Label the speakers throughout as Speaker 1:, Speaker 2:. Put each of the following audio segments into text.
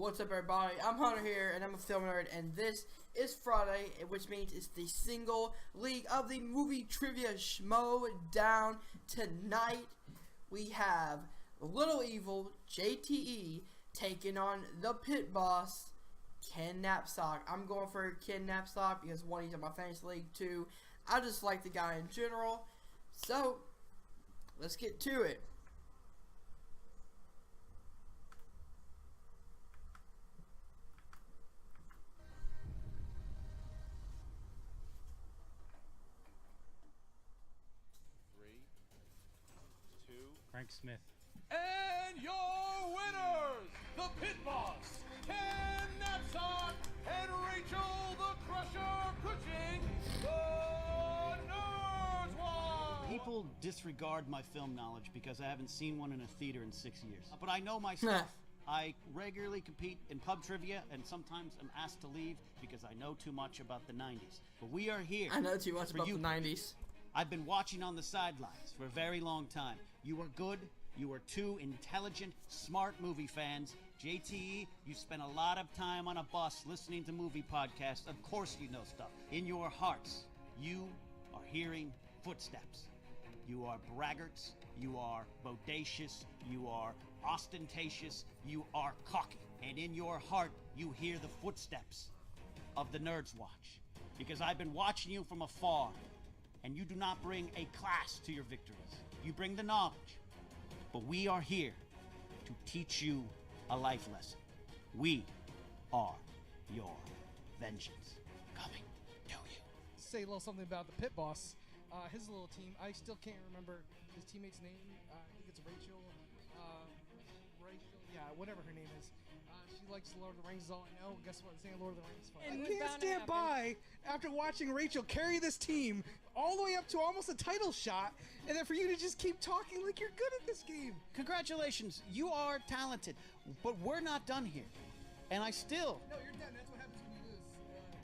Speaker 1: What's up, everybody? I'm Hunter here, and I'm a film nerd, and this is Friday, which means it's the single league of the movie trivia schmoedown. Tonight, we have Little Evil, JTE, taking on the pit boss, Ken Napzok. I'm going for Ken Napzok because, one, he's in my fantasy league, two, I just like the guy in general. So, let's get to it.
Speaker 2: Frank Smith.
Speaker 3: And your winners, the pit boss, Ken Napzok, and Rachel the Crusher Cushing, the Nerds One.
Speaker 4: People disregard my film knowledge because I haven't seen one in a theater in 6 years. But I know my stuff. I regularly compete in pub trivia, and sometimes I'm asked to leave because I know too much about the 90s. But we are here.
Speaker 1: I know too much about the 90s.
Speaker 4: I've been watching on the sidelines for a very long time. You are good. You are two intelligent, smart movie fans. JTE, you spent a lot of time on a bus listening to movie podcasts. Of course you know stuff. In your hearts, you are hearing footsteps. You are braggarts. You are bodacious. You are ostentatious. You are cocky. And in your heart, you hear the footsteps of the Nerds Watch. Because I've been watching you from afar. And you do not bring a class to your victories. You bring the knowledge. But we are here to teach you a life lesson. We are your vengeance coming to you.
Speaker 5: Say a little something about the pit boss. His little team. I still can't remember his teammate's name. I think it's Rachel. Yeah, whatever her name is. She likes Lord of the Rings, is all I know. Guess what? Saying Lord of the Rings is fun.
Speaker 6: I can't stand by after watching Rachel carry this team all the way up to almost a title shot, and then for you to just keep talking like you're good at this game.
Speaker 4: Congratulations, you are talented, but we're not done here. And I still...
Speaker 5: No, you're done. That's what happens when you lose.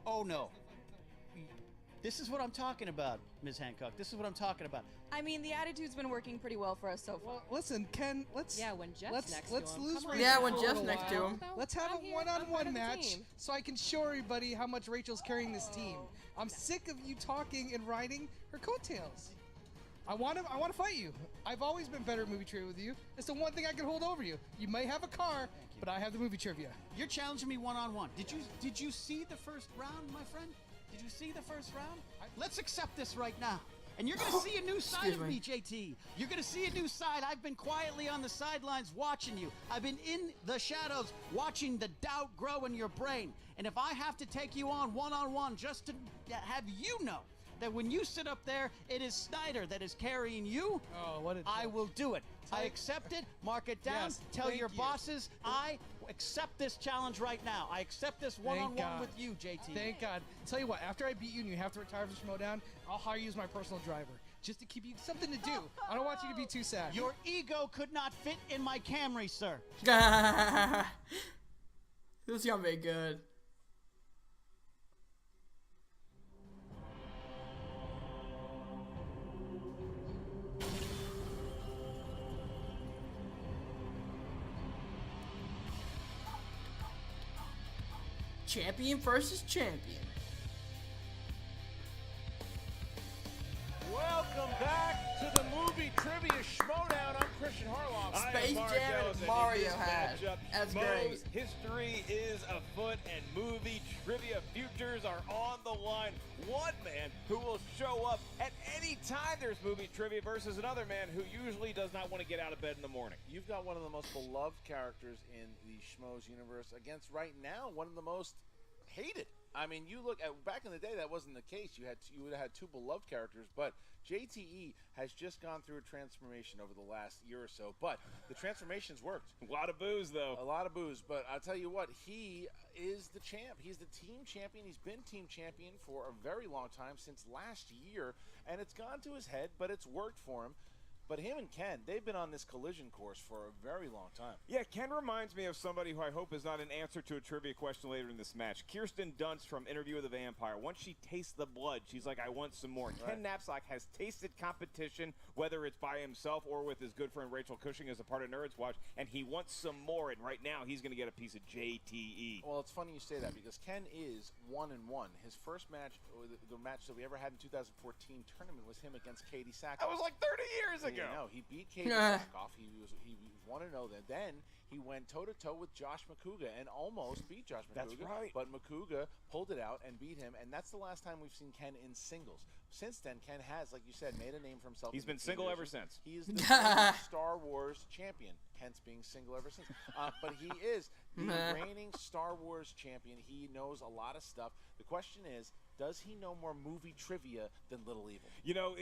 Speaker 4: Oh, no. This is what I'm talking about, Ms. Hancock. This is what I'm talking about.
Speaker 7: I mean, the attitude's been working pretty well for us so far.
Speaker 6: Well, listen, Ken, let's
Speaker 8: when Jeff's
Speaker 6: let's
Speaker 8: next to him.
Speaker 6: lose
Speaker 8: Come on.
Speaker 6: Rachel
Speaker 1: Yeah, when
Speaker 6: for a
Speaker 1: Jeff's
Speaker 6: little
Speaker 1: next to
Speaker 6: while.
Speaker 1: him.
Speaker 6: Let's have
Speaker 8: I'm
Speaker 6: a
Speaker 8: here. I'm
Speaker 6: one-on-one
Speaker 8: part of the
Speaker 6: match
Speaker 8: team.
Speaker 6: so I can show everybody how much Rachel's carrying this team. I'm sick of you talking and riding her coattails. I want to fight you. I've always been better at movie trivia with you. It's the one thing I can hold over you. You may have a car, but I have the movie trivia.
Speaker 4: You're challenging me one-on-one. Did you see the first round, my friend? Did you see the first round? Let's accept this right now. And you're going to see a new side of me, JT. You're going to see a new side. I've been quietly on the sidelines watching you. I've been in the shadows watching the doubt grow in your brain. And if I have to take you on one-on-one just to have you know that when you sit up there, it is Snyder that is carrying you,
Speaker 6: Oh, what a
Speaker 4: I
Speaker 6: joke.
Speaker 4: will do it. I accept it. Mark it down.
Speaker 6: Yes,
Speaker 4: Tell
Speaker 6: thank
Speaker 4: your
Speaker 6: you.
Speaker 4: bosses, I accept this challenge right now. I accept this
Speaker 6: Thank
Speaker 4: one-on-one
Speaker 6: God.
Speaker 4: with you, JT.
Speaker 6: Thank God. Tell you what, after I beat you and you have to retire from Schmoedown, I'll hire you as my personal driver. Just to keep you something to do. I don't want you to be too sad.
Speaker 4: Your ego could not fit in my Camry, sir.
Speaker 1: This is gonna be good. Champion versus champion.
Speaker 3: Welcome back to the movie trivia schmoedown. I'm Christian Harloff.
Speaker 1: Space Jam and Mario hat. That's great.
Speaker 3: History is afoot and movie trivia futures are on the line. One man who will show up at any time there's movie trivia versus another man who usually does not want to get out of bed in the morning.
Speaker 9: You've got one of the most beloved characters in the Schmoes universe against right now one of the most hated. I mean, you look at back in the day that wasn't the case. You would have had two beloved characters, but JTE has just gone through a transformation over the last year or so. But the transformation's worked.
Speaker 3: A lot of booze, though.
Speaker 9: A lot of booze, but I'll tell you what, he is the champ. He's the team champion. He's been team champion for a very long time, since last year, and it's gone to his head, but it's worked for him. But him and Ken, they've been on this collision course for a very long time.
Speaker 3: Yeah, Ken reminds me of somebody who I hope is not an answer to a trivia question later in this match. Kirsten Dunst from Interview with the Vampire. Once she tastes the blood, she's like, I want some more.
Speaker 9: Right.
Speaker 3: Ken Napzok has tasted competition, whether it's by himself or with his good friend Rachel Cushing as a part of Nerds Watch, and he wants some more, and right now he's going to get a piece of JTE.
Speaker 9: Well, it's funny you say that because Ken is 1-1. His first match, or the match that we ever had in 2014 tournament, was him against Katie Sackhoff.
Speaker 3: That was like 30 years ago.
Speaker 9: No, he beat Katie Sackhoff. He was 1-0 then. Then he went toe-to-toe with Josh McCouga and almost beat Josh McCouga.
Speaker 3: That's right.
Speaker 9: But McCouga pulled it out and beat him, and that's the last time we've seen Ken in singles. Since then, Ken has, like you said, made a name for himself.
Speaker 3: He's been single ever since.
Speaker 9: He is the reigning Star Wars champion, hence being single ever since. But he is the reigning Star Wars champion. He knows a lot of stuff. The question is, does he know more movie trivia than Little Evil?
Speaker 3: You know,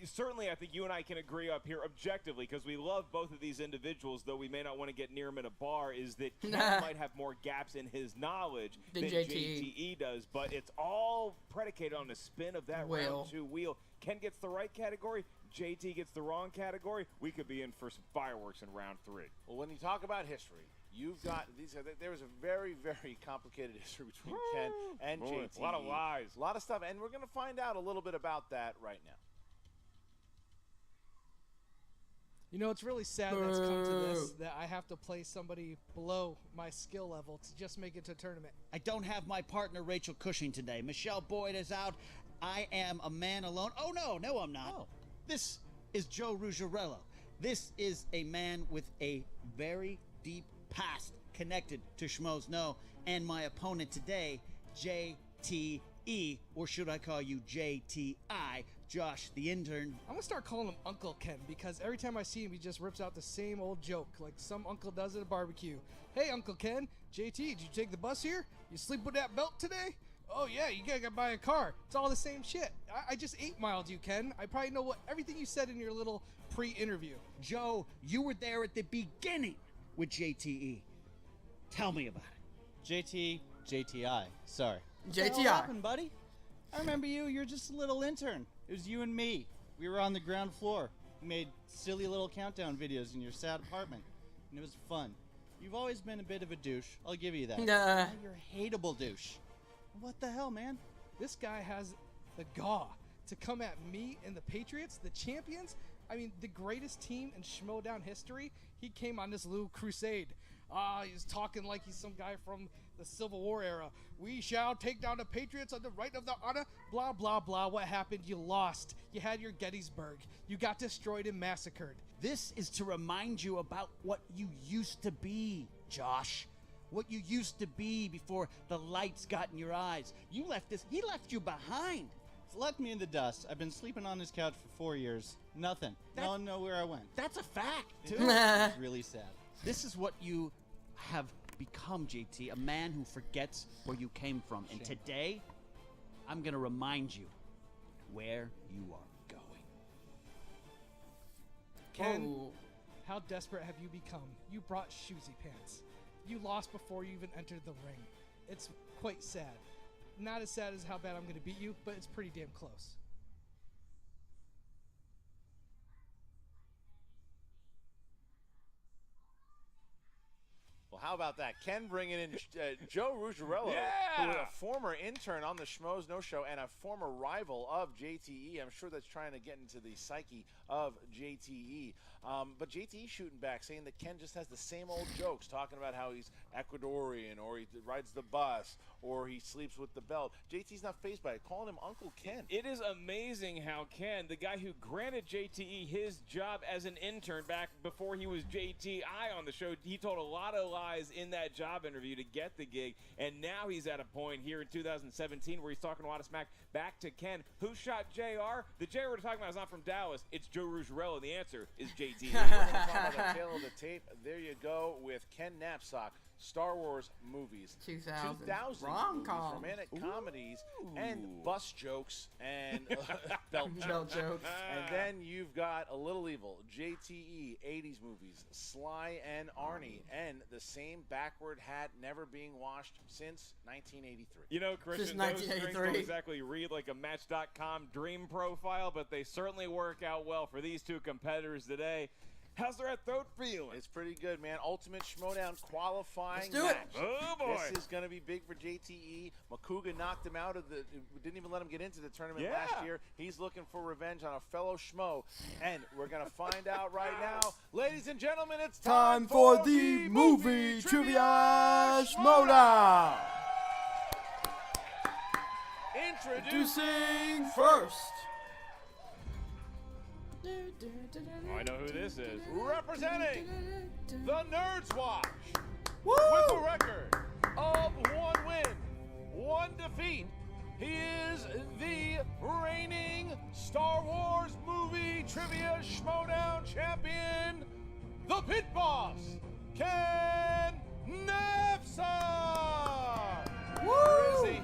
Speaker 3: certainly I think you and I can agree up here objectively, because we love both of these individuals, though we may not want to get near him in a bar, is that Ken might have more gaps in his knowledge than JTE does, but it's all predicated on the spin of that round 2 wheel. Ken gets the right category, JT gets the wrong category. We could be in for some fireworks in round 3.
Speaker 9: Well, when you talk about history, you've got there was a very, very complicated history between Ken and JTE.
Speaker 3: A lot of lies.
Speaker 9: A lot of stuff, and we're going to find out a little bit about that right now.
Speaker 6: You know, it's really sad that it's come to this, that I have to play somebody below my skill level to just make it to a tournament.
Speaker 4: I don't have my partner Rachel Cushing today. Michelle Boyd is out. I am a man alone. Oh, no, I'm not. Oh. This is Joe Ruggiero. This is a man with a very deep past connected to Schmoes Know, and my opponent today, JTE, or should I call you JTI, Josh the intern.
Speaker 6: I'm gonna start calling him Uncle Ken, because every time I see him, he just rips out the same old joke, like some uncle does at a barbecue. Hey, Uncle Ken, JT, did you take the bus here? You sleep with that belt today? Oh yeah, you gotta buy a car. It's all the same shit. I just 8-miled you, Ken. I probably know everything you said in your little pre-interview.
Speaker 4: Joe, you were there at the beginning with JTE. Tell me about it.
Speaker 8: JT, JTI. Sorry.
Speaker 1: JTI.
Speaker 8: What happened, buddy? I remember you. You're just a little intern. It was you and me. We were on the ground floor. We made silly little countdown videos in your sad apartment, and it was fun. You've always been a bit of a douche. I'll give you that. Now you're a hateable douche. What the hell, man?
Speaker 6: This guy has the gall to come at me and the Patriots, the champions. I mean, the greatest team in schmoedown history. He came on this little crusade. He's talking like he's some guy from the Civil War era. We shall take down the Patriots on the right of the honor. Blah, blah, blah. What happened? You lost. You had your Gettysburg. You got destroyed and massacred.
Speaker 4: This is to remind you about what you used to be, Josh. What you used to be before the lights got in your eyes. You left this. He left you behind.
Speaker 8: It's left me in the dust. I've been sleeping on his couch for 4 years. Nothing. No one know where I went.
Speaker 4: That's a fact, too.
Speaker 8: It's really sad.
Speaker 4: This is what you have become, JT, a man who forgets where you came from. And today, I'm going to remind you where you are going.
Speaker 6: Ken, how desperate have you become? You brought shoesy pants. You lost before you even entered the ring. It's quite sad. Not as sad as how bad I'm going to beat you, but it's pretty damn close.
Speaker 9: Well, how about that? Ken bringing in Joe Ruggiero, who is a former intern on the Schmoes Know Show and a former rival of JTE. I'm sure that's trying to get into the psyche of JTE. But JTE shooting back, saying that Ken just has the same old jokes, talking about how he's Ecuadorian, or he rides the bus, or he sleeps with the belt. JT's not fazed by it, calling him Uncle Ken.
Speaker 3: It is amazing how Ken, the guy who granted JTE his job as an intern back before he was JTI on the show, he told a lot of lies in that job interview to get the gig, and now he's at a point here in 2017 where he's talking a lot of smack back to Ken. Who shot JR? The JR we're talking about is not from Dallas. It's Joe Ruggiero. The answer is JTE.
Speaker 9: We're going to talk about the tail of the tape. There you go with Ken Napzok. Star Wars movies.
Speaker 1: 2000
Speaker 9: movies, romantic comedies, and bus jokes, and belt jokes. And then you've got A Little Evil, JTE, 80s movies, Sly and Arnie, and the same backward hat never being washed since 1983.
Speaker 3: You know, Christian,
Speaker 1: Since
Speaker 3: those strings
Speaker 1: 1983.
Speaker 3: don't exactly read like a Match.com dream profile, but they certainly work out well for these two competitors today. How's their throat feeling?
Speaker 9: It's pretty good, man. Ultimate Schmoedown qualifying
Speaker 1: Let's do it.
Speaker 9: match.
Speaker 3: Oh, boy.
Speaker 9: This is going to be big for JTE. Makuga knocked him out of the – didn't even let him get into the tournament
Speaker 3: Yeah.
Speaker 9: last year. He's looking for revenge on a fellow Schmo, and we're going to find out right now. Ladies and gentlemen, it's
Speaker 1: Time for the movie trivia Schmoedown. Introducing first.
Speaker 3: I know who this is.
Speaker 9: Representing the Nerds Watch
Speaker 1: Woo!
Speaker 9: with a record of 1 win, 1 defeat. He is the reigning Star Wars movie trivia Schmoedown champion, the Pit Boss, Ken Napzok. Where is he?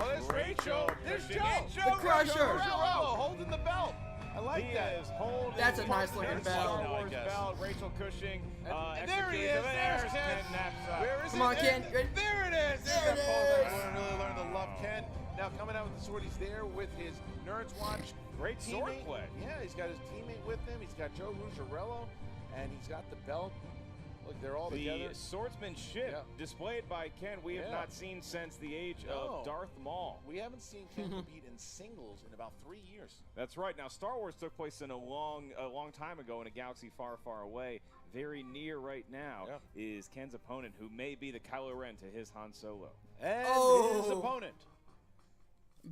Speaker 9: Oh, there's Rachel. There's
Speaker 3: Christian.
Speaker 9: Joe.
Speaker 1: The Crusher.
Speaker 9: Holding the belt. I like
Speaker 3: He
Speaker 9: that.
Speaker 3: is holding
Speaker 1: That's a nice looking
Speaker 3: the
Speaker 1: belt.
Speaker 3: Star Wars
Speaker 9: I guess.
Speaker 3: belt. Rachel Cushing.
Speaker 9: And there he is. There's Ken.
Speaker 3: Napzok.
Speaker 9: Where is
Speaker 1: Come
Speaker 9: he?
Speaker 1: on, Ken. Ready?
Speaker 9: There it is.
Speaker 1: There it
Speaker 9: I
Speaker 1: is.
Speaker 9: want to really learn to love Ken. Now coming out with the sword, he's there with his Nerds Watch.
Speaker 3: Great sword
Speaker 9: teammate.
Speaker 3: play.
Speaker 9: Yeah, he's got his teammate with him. He's got Joe Ruggiero, and he's got the belt. Look, they're all
Speaker 3: The
Speaker 9: together.
Speaker 3: swordsmanship
Speaker 9: Yeah.
Speaker 3: displayed by Ken we have
Speaker 9: Yeah.
Speaker 3: not seen since the age
Speaker 9: No.
Speaker 3: of Darth Maul.
Speaker 9: We haven't seen Ken compete in singles in about 3 years.
Speaker 3: That's right. Now, Star Wars took place in a long time ago in a galaxy far, far away. Very near right now is Ken's opponent, who may be the Kylo Ren to his Han Solo.
Speaker 9: And
Speaker 1: Oh.
Speaker 9: his opponent,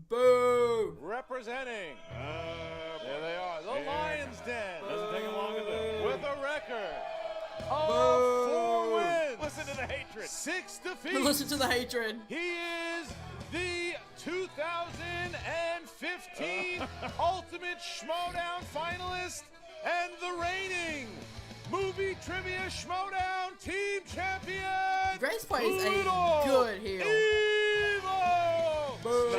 Speaker 1: Boo!
Speaker 9: representing, there they are, the
Speaker 3: There.
Speaker 9: Lion's Den.
Speaker 3: Doesn't take him long to do.
Speaker 9: With a record of
Speaker 1: Boo.
Speaker 9: 4 wins,
Speaker 3: Listen to the hatred.
Speaker 9: 6 defeats.
Speaker 1: Listen to the hatred.
Speaker 9: He is the 2015 Ultimate Schmoedown finalist and the reigning Movie Trivia Schmoedown Team Champion.
Speaker 1: Grace plays a
Speaker 9: Poodle
Speaker 1: good heel.
Speaker 9: Evo.
Speaker 1: Boo.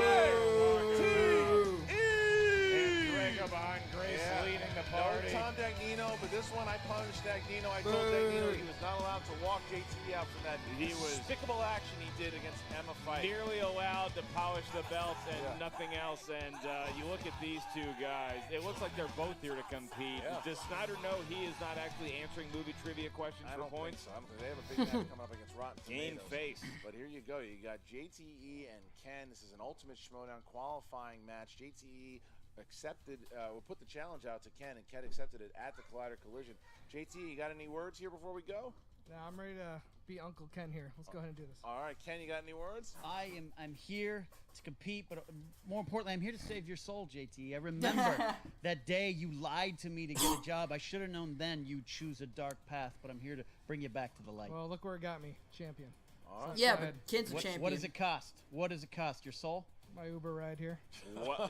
Speaker 3: And Drago behind Grace leading the party.
Speaker 9: No Tom Dagnino, but this one I punished Dagnino. I told Dagnino he was not allowed to walk JT out for that despicable action he did against Emma Fight.
Speaker 3: Nearly allowed to polish the belts and nothing else. And you look at these two guys, it looks like they're both here to compete.
Speaker 9: Yeah.
Speaker 3: Does Snyder know he is not actually answering movie trivia questions
Speaker 9: I
Speaker 3: for
Speaker 9: don't think
Speaker 3: points?
Speaker 9: so. I don't think they have a big match coming up against Rotten
Speaker 3: Game
Speaker 9: Tomatoes.
Speaker 3: face.
Speaker 9: But here you go. You got JTE and Ken. This is an Ultimate Schmoedown qualifying match. JTE accepted, we put the challenge out to Ken, and Ken accepted it at the Collider Collision. JTE, you got any words here before we go?
Speaker 5: Now I'm ready to be Uncle Ken here. Let's go ahead and do this.
Speaker 9: All right, Ken, you got any words?
Speaker 4: I'm here to compete, but more importantly, I'm here to save your soul, JT. I remember that day you lied to me to get a job. I should have known then you'd choose a dark path, but I'm here to bring you back to the light.
Speaker 5: Well, look where it got me. Champion.
Speaker 9: All right.
Speaker 1: Yeah,
Speaker 5: Go
Speaker 1: but
Speaker 5: ahead.
Speaker 1: Ken's a champion.
Speaker 4: What does it cost? What does it cost? Your soul?
Speaker 5: My Uber ride here.
Speaker 3: What?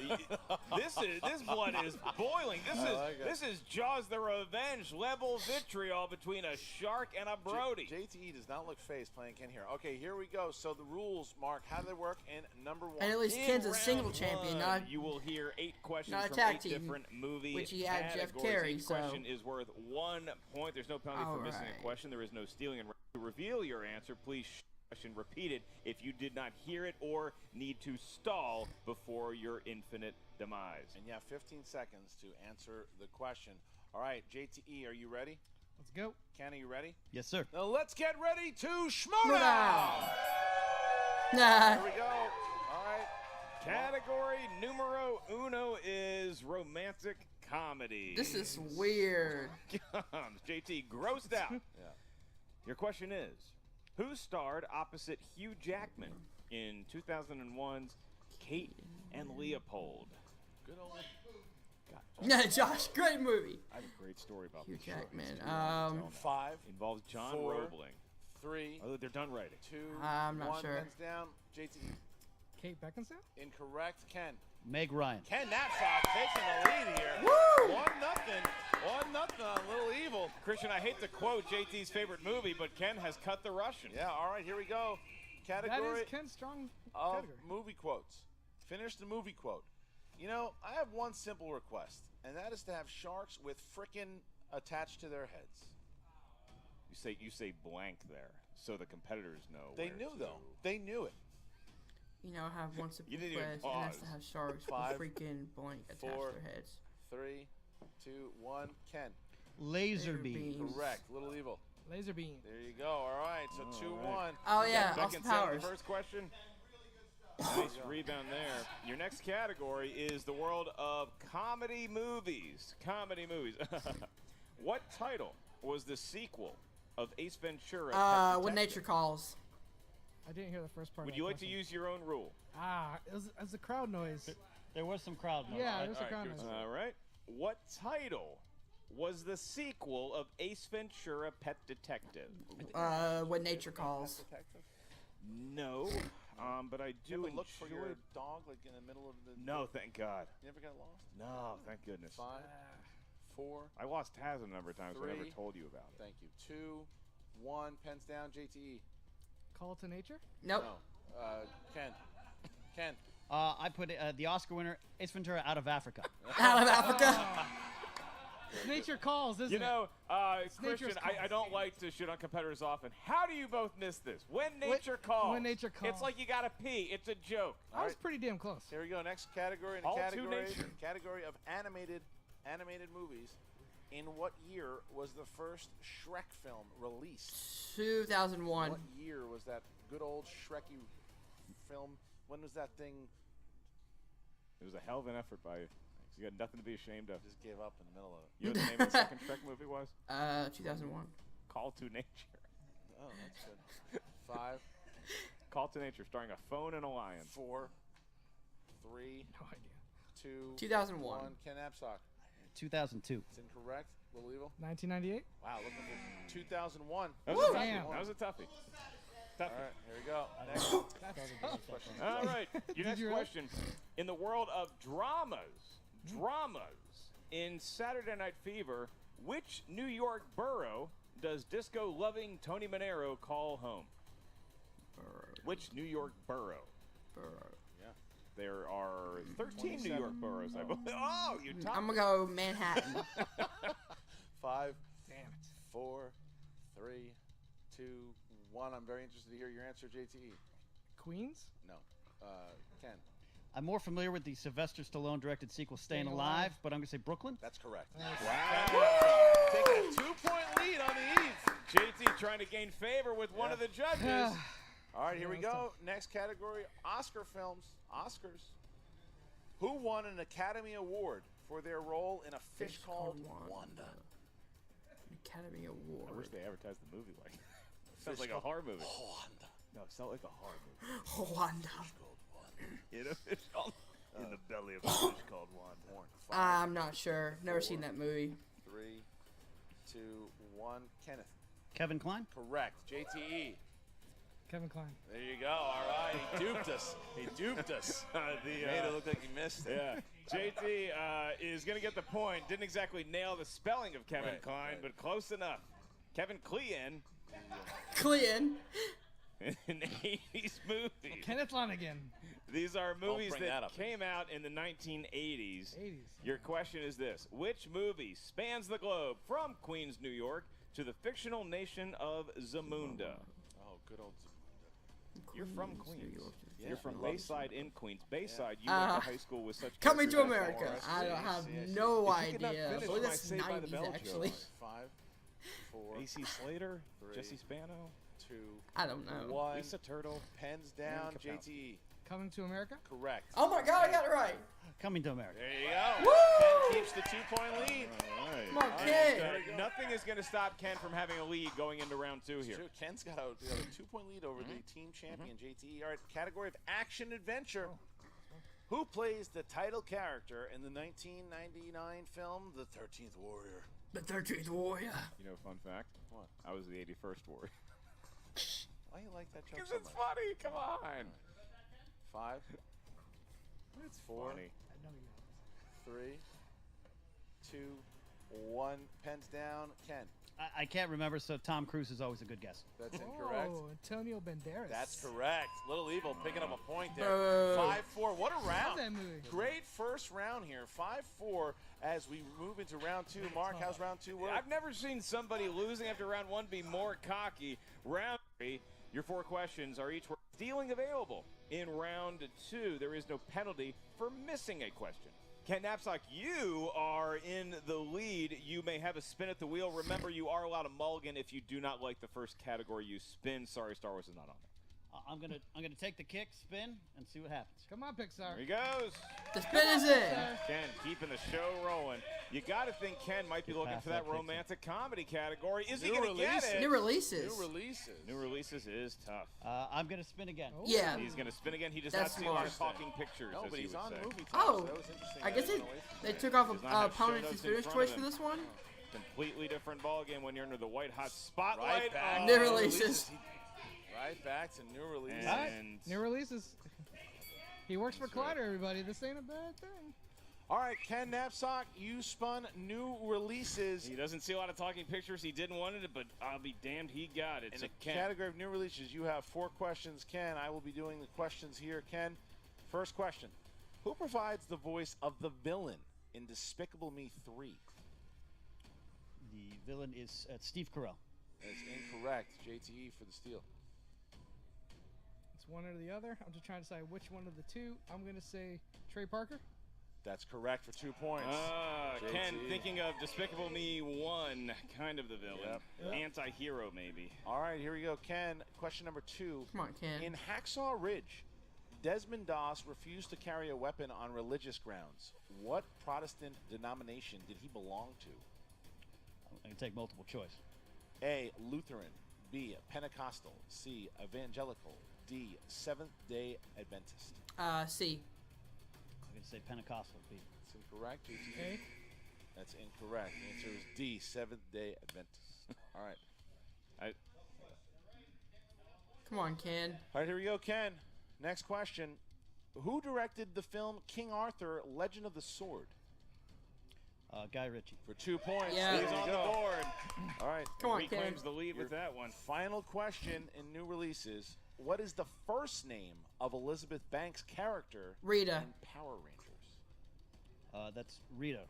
Speaker 3: This blood is boiling. This is Jaws the Revenge level vitriol between a shark and a Brody.
Speaker 9: JTE does not look phased playing Ken here. Okay, here we go. So the rules, Mark, how do they work in number 1?
Speaker 1: And at least
Speaker 3: In
Speaker 1: Ken's a
Speaker 3: round
Speaker 1: single champion,
Speaker 3: one,
Speaker 1: not
Speaker 3: you will hear 8 questions
Speaker 1: not a
Speaker 3: from
Speaker 1: tag
Speaker 3: 8
Speaker 1: team,
Speaker 3: different movie
Speaker 1: which he had Jeff
Speaker 3: categories.
Speaker 1: Carey,
Speaker 3: Each
Speaker 1: so-
Speaker 3: question is worth 1 point. There's no penalty for missing
Speaker 1: Alright.
Speaker 3: a question. There is no stealing. And to reveal your answer, please question repeated if you did not hear it or need to stall before your infinite demise.
Speaker 9: And you have 15 seconds to answer the question. All right, JTE, are you ready?
Speaker 5: Let's go.
Speaker 9: Ken, are you ready?
Speaker 4: Yes, sir.
Speaker 9: Now let's get ready to Schmoedown!
Speaker 1: Schmoedown. Nah.
Speaker 9: Here we go. All right.
Speaker 3: Category numero uno is romantic comedy.
Speaker 1: This is weird.
Speaker 3: JT grossed out.
Speaker 9: Yeah.
Speaker 3: Your question is, who starred opposite Hugh Jackman in 2001's Kate and Leopold?
Speaker 9: Good old.
Speaker 1: Yeah, Josh, great movie.
Speaker 3: I have a great story about
Speaker 1: Hugh
Speaker 3: this show.
Speaker 1: Jackman.
Speaker 3: It's too long to tell now.
Speaker 9: 5,
Speaker 3: Involves John
Speaker 9: 4,
Speaker 3: Roebling.
Speaker 9: 3,
Speaker 3: Oh, they're done writing.
Speaker 9: 2,
Speaker 1: I'm not
Speaker 9: 1.
Speaker 1: sure.
Speaker 9: Hands down. JTE.
Speaker 5: Kate Beckinsale?
Speaker 9: Incorrect. Ken.
Speaker 4: Meg Ryan.
Speaker 9: Ken Napzok taking the lead here.
Speaker 1: Woo!
Speaker 9: 1-0. 1-0 on Little Evil.
Speaker 3: Christian, I hate to quote JT's favorite movie, but Ken has cut the Russian.
Speaker 9: Yeah, all right, here we go.
Speaker 5: That
Speaker 9: Category
Speaker 5: is Ken's strong
Speaker 9: of
Speaker 5: category.
Speaker 9: movie quotes. Finish the movie quote. You know, I have one simple request, and that is to have sharks with frickin' attached to their heads.
Speaker 3: You say blank there, so the competitors know.
Speaker 9: They
Speaker 3: where
Speaker 9: knew
Speaker 3: to-
Speaker 9: though. They knew it.
Speaker 1: You know, I have one simple
Speaker 3: You didn't even
Speaker 1: request, and that's to
Speaker 3: pause.
Speaker 1: have sharks with
Speaker 9: 5,
Speaker 1: freaking blank attached
Speaker 9: four,
Speaker 1: to their heads.
Speaker 9: 3, 2, 1. Ken.
Speaker 4: Laser
Speaker 1: Laser
Speaker 4: beam.
Speaker 1: beam.
Speaker 9: Correct. Little Evil.
Speaker 5: Laser beam.
Speaker 9: There you go. All right. So 2-1.
Speaker 1: Oh yeah,
Speaker 3: Second
Speaker 1: Austin
Speaker 3: set of
Speaker 1: Powers.
Speaker 3: the first question. Nice rebound there. Your next category is the world of comedy movies. Comedy movies. What title was the sequel of Ace Ventura? Pet
Speaker 1: When
Speaker 3: Detective?
Speaker 1: Nature Calls.
Speaker 5: I didn't hear the first part.
Speaker 3: Would
Speaker 5: of
Speaker 3: you
Speaker 5: that
Speaker 3: like to
Speaker 5: question.
Speaker 3: use your own rule?
Speaker 5: It was a crowd noise.
Speaker 4: There was some crowd noise.
Speaker 5: Yeah,
Speaker 4: right?
Speaker 5: there was a crowd noise.
Speaker 3: All right. What title was the sequel of Ace Ventura: Pet Detective?
Speaker 1: When Nature Calls.
Speaker 9: Detective.
Speaker 3: No, but I
Speaker 9: You
Speaker 3: do
Speaker 9: ever look for your
Speaker 3: enjoy.
Speaker 9: dog like in the middle of the.
Speaker 3: No, thank God.
Speaker 9: You never got lost.
Speaker 3: No, thank goodness.
Speaker 9: 5, 4.
Speaker 3: I lost Taz a number of times. But I never
Speaker 9: 3.
Speaker 3: told you about it.
Speaker 9: Thank you. 2, 1. Pens down. JTE.
Speaker 5: Call to nature.
Speaker 1: Nope.
Speaker 9: No. Ken. Ken.
Speaker 4: I put the Oscar winner, Ace Ventura, Out of Africa.
Speaker 1: Out of Africa.
Speaker 5: Nature calls, isn't
Speaker 3: You know, Christian,
Speaker 5: nature's
Speaker 3: I don't like to shit on competitors often. How do you both miss this? When nature calls.
Speaker 5: When nature calls.
Speaker 3: It's like you gotta pee. It's a joke.
Speaker 5: it? I was pretty damn close.
Speaker 9: Here we go. Next category. In the
Speaker 3: All to
Speaker 9: category.
Speaker 3: nature.
Speaker 9: Category of animated movies. In what year was the first Shrek film released?
Speaker 1: 2001.
Speaker 9: What year was that good old Shreky film? When was that thing?
Speaker 3: It was a hell of an effort by you. You got nothing to be ashamed of.
Speaker 9: Just gave up in the middle of it.
Speaker 3: You know what the name of the second Shrek movie was?
Speaker 1: 2001.
Speaker 3: Call to Nature.
Speaker 9: Oh, that's good. 5,
Speaker 3: Call to Nature, starring a phone and a lion.
Speaker 9: 4, 3,
Speaker 5: No idea.
Speaker 9: 2,
Speaker 1: 2001.
Speaker 9: 1. Ken Napzok.
Speaker 4: 2002.
Speaker 9: It's incorrect. Little Evil.
Speaker 5: 1998.
Speaker 9: Wow, looking for 2001.
Speaker 3: That was a toughie.
Speaker 5: Damn.
Speaker 3: That was a toughie.
Speaker 9: All right, here we go. Next. question.
Speaker 3: All right, your next
Speaker 5: you really?
Speaker 3: question. In the world of dramas, in Saturday Night Fever, which New York borough does disco-loving Tony Manero call home? Which New York borough?
Speaker 9: Yeah.
Speaker 3: There are 13 New York boroughs, I believe. Oh, you top.
Speaker 1: I'm gonna go Manhattan.
Speaker 9: 5,
Speaker 5: Damn it.
Speaker 9: 4, 3, 2, 1. I'm very interested to hear your answer, JTE.
Speaker 5: Queens.
Speaker 9: No. Ken.
Speaker 4: I'm more familiar with the Sylvester Stallone directed sequel Staying
Speaker 5: Staying
Speaker 4: Alive,
Speaker 5: Alive.
Speaker 4: but I'm going to say Brooklyn.
Speaker 9: That's correct.
Speaker 3: Wow.
Speaker 9: Taking a 2-point lead on the eve.
Speaker 3: JT trying to gain favor with one of the judges.
Speaker 9: All right, here we
Speaker 5: Yeah, that's
Speaker 9: go. Next category, Oscar films. Oscars. Who won an Academy Award for their role in A Fish Called Wanda?
Speaker 1: Academy
Speaker 3: I
Speaker 1: Award.
Speaker 3: wish they advertised the movie like sounds like a horror movie.
Speaker 9: Wanda.
Speaker 3: No, it sounds like a horror movie.
Speaker 1: Wanda.
Speaker 3: In a fish called in the belly of a fish called Wanda.
Speaker 1: I'm not sure. Never seen that movie.
Speaker 9: 3, 2, 1. Kenneth.
Speaker 4: Kevin Kline.
Speaker 9: Correct. JTE.
Speaker 5: Kevin Kline.
Speaker 9: There you go. All right. He duped us. He duped us. Made it look like he missed it.
Speaker 3: Yeah, JT is going to get the point. Didn't exactly nail the spelling of Kevin
Speaker 9: Right,
Speaker 3: Kline,
Speaker 9: right.
Speaker 3: but close enough. Kevin Kline
Speaker 1: Clean.
Speaker 3: in 80s movies.
Speaker 5: Kenneth Lanigan.
Speaker 3: These are movies
Speaker 9: bring that
Speaker 3: that
Speaker 9: up.
Speaker 3: came out in the 1980s.
Speaker 5: 80s.
Speaker 3: Your question is this. Which movie spans the globe from Queens, New York to the fictional nation of Zamunda?
Speaker 9: Oh, good old Zamunda.
Speaker 3: You're from
Speaker 1: Queens,
Speaker 3: Queens.
Speaker 1: New York.
Speaker 3: You're from
Speaker 9: love
Speaker 3: Bayside in Queens. Bayside, you went to high school with such
Speaker 1: Coming to
Speaker 3: characters as
Speaker 1: America.
Speaker 3: Forrest.
Speaker 1: I don't have
Speaker 9: yes, yes.
Speaker 1: no
Speaker 3: If you could not
Speaker 1: idea.
Speaker 3: finish
Speaker 1: Well,
Speaker 3: my
Speaker 1: that's
Speaker 3: Saved by the Bell
Speaker 1: 90s
Speaker 3: joke.
Speaker 1: actually.
Speaker 9: 5, 4,
Speaker 3: AC Slater,
Speaker 9: 3.
Speaker 3: Jesse Spano,
Speaker 9: 2,
Speaker 1: I don't know.
Speaker 9: 1.
Speaker 3: Lisa Turtle.
Speaker 9: Pens down.
Speaker 3: Kapowski.
Speaker 9: JTE.
Speaker 5: Coming to America.
Speaker 9: Correct.
Speaker 1: Oh my god, I got it right.
Speaker 4: Coming to America.
Speaker 9: There you go.
Speaker 1: Woo!
Speaker 9: Ken keeps the 2-point lead.
Speaker 3: All right.
Speaker 1: Come on,
Speaker 3: All
Speaker 1: Ken.
Speaker 3: right, nothing is going to stop Ken from having a lead going into round 2 here.
Speaker 9: True. Ken's got a 2-point lead over the team champion, JTE. All right, category of action adventure. Who plays the title character in the 1999 film The 13th Warrior?
Speaker 1: The 13th Warrior.
Speaker 3: You know, fun fact.
Speaker 9: What?
Speaker 3: I was the 81st Warrior.
Speaker 9: Why you like that joke
Speaker 3: Because
Speaker 9: so
Speaker 3: it's
Speaker 9: much?
Speaker 3: funny. Come on.
Speaker 9: 5,
Speaker 3: It's
Speaker 9: 4,
Speaker 3: funny.
Speaker 9: 3, 2, 1. Pens down. Ken.
Speaker 4: I can't remember, so Tom Cruise is always a good guess.
Speaker 9: That's incorrect.
Speaker 6: Oh, Antonio Banderas.
Speaker 9: That's correct. Little Evil picking up a point there.
Speaker 1: Boo.
Speaker 9: 5-4. What a
Speaker 6: Love
Speaker 9: round.
Speaker 6: that movie.
Speaker 9: Great first round here. 5-4 as we move into round 2. Mark, how's round 2 work?
Speaker 3: I've never seen somebody losing after round 1 be more cocky. Round 3, your 4 questions are each stealing available. In round 2, there is no penalty for missing a question. Ken Napzok, you are in the lead. You may have a spin at the wheel. Remember, you are allowed a mulligan if you do not like the first category you spin. Sorry, Star Wars is not on there.
Speaker 4: I'm gonna take the kick, spin, and see what happens.
Speaker 6: Come on, Pixar.
Speaker 3: There he goes.
Speaker 1: The spin is in.
Speaker 3: Ken keeping the show rolling. You got to think Ken might be looking
Speaker 4: past
Speaker 3: for that
Speaker 4: that picture.
Speaker 3: romantic comedy category. Is he
Speaker 9: New
Speaker 3: going to get
Speaker 9: releases.
Speaker 3: it?
Speaker 1: New releases.
Speaker 9: New releases.
Speaker 3: New releases is tough.
Speaker 4: I'm gonna spin again.
Speaker 6: Oh.
Speaker 1: Yeah.
Speaker 3: He's going to spin again. He does
Speaker 1: That's
Speaker 3: not see a lot of
Speaker 1: smart.
Speaker 3: talking pictures,
Speaker 9: No,
Speaker 3: as
Speaker 9: but
Speaker 3: he
Speaker 9: he's
Speaker 3: would
Speaker 9: on
Speaker 3: say.
Speaker 9: movie time.
Speaker 1: Oh,
Speaker 9: so that was interesting.
Speaker 1: I guess
Speaker 9: That
Speaker 1: it,
Speaker 9: was away from
Speaker 1: they
Speaker 9: that.
Speaker 1: took off
Speaker 3: Does not have
Speaker 1: opponent's
Speaker 3: show notes in
Speaker 1: finish
Speaker 3: front of
Speaker 1: choice for
Speaker 3: him.
Speaker 1: this one.
Speaker 3: Completely different ball game when you're under the white hot spotlight.
Speaker 9: Right back.
Speaker 3: Oh,
Speaker 1: New releases.
Speaker 9: Right back to new releases.
Speaker 3: And
Speaker 6: New releases. He works for Collider, everybody. This ain't a bad thing.
Speaker 9: All right, Ken Napzok, you spun new releases.
Speaker 3: he doesn't see a lot of talking pictures. He didn't want it, but I'll be damned he got it.
Speaker 9: In
Speaker 3: So
Speaker 9: the
Speaker 3: Ken,
Speaker 9: category of new releases, you have 4 questions. Ken, I will be doing the questions here. Ken, first question. Who provides the voice of the villain in Despicable Me 3?
Speaker 4: The villain is Steve Carell.
Speaker 9: That's incorrect. JTE for the steal.
Speaker 6: It's one or the other. I'm just trying to decide which one of the two. I'm going to say Trey Parker.
Speaker 9: That's correct for 2 points.
Speaker 3: Ken,
Speaker 9: JT.
Speaker 3: thinking of Despicable Me 1, kind of the villain.
Speaker 6: Yep.
Speaker 3: Anti-hero, maybe.
Speaker 9: All right, here we go. Ken, question number 2.
Speaker 1: Come on, Ken.
Speaker 9: In Hacksaw Ridge, Desmond Doss refused to carry a weapon on religious grounds. What Protestant denomination did he belong to?
Speaker 4: I can take multiple choice.
Speaker 9: A. Lutheran. B. Pentecostal. C. Evangelical. D. Seventh-day Adventist.
Speaker 1: C.
Speaker 4: I'm gonna say Pentecostal. B.
Speaker 9: That's incorrect. JT.
Speaker 6: Okay.
Speaker 9: That's incorrect. The answer is D. Seventh-day Adventist. All right.
Speaker 1: Come on, Ken.
Speaker 9: All right, here we go, Ken. Next question. Who directed the film King Arthur, Legend of the Sword?
Speaker 4: Guy Ritchie.
Speaker 9: For 2 points.
Speaker 1: Yeah.
Speaker 9: There
Speaker 3: He's
Speaker 9: you
Speaker 3: on
Speaker 9: go.
Speaker 3: the board.
Speaker 9: All right.
Speaker 1: Come on, Ken.
Speaker 3: Reclaims the lead with that one.
Speaker 9: Final question in new releases. What is the first name of Elizabeth Banks' character
Speaker 1: Rita.
Speaker 9: in Power Rangers?
Speaker 4: That's Rita.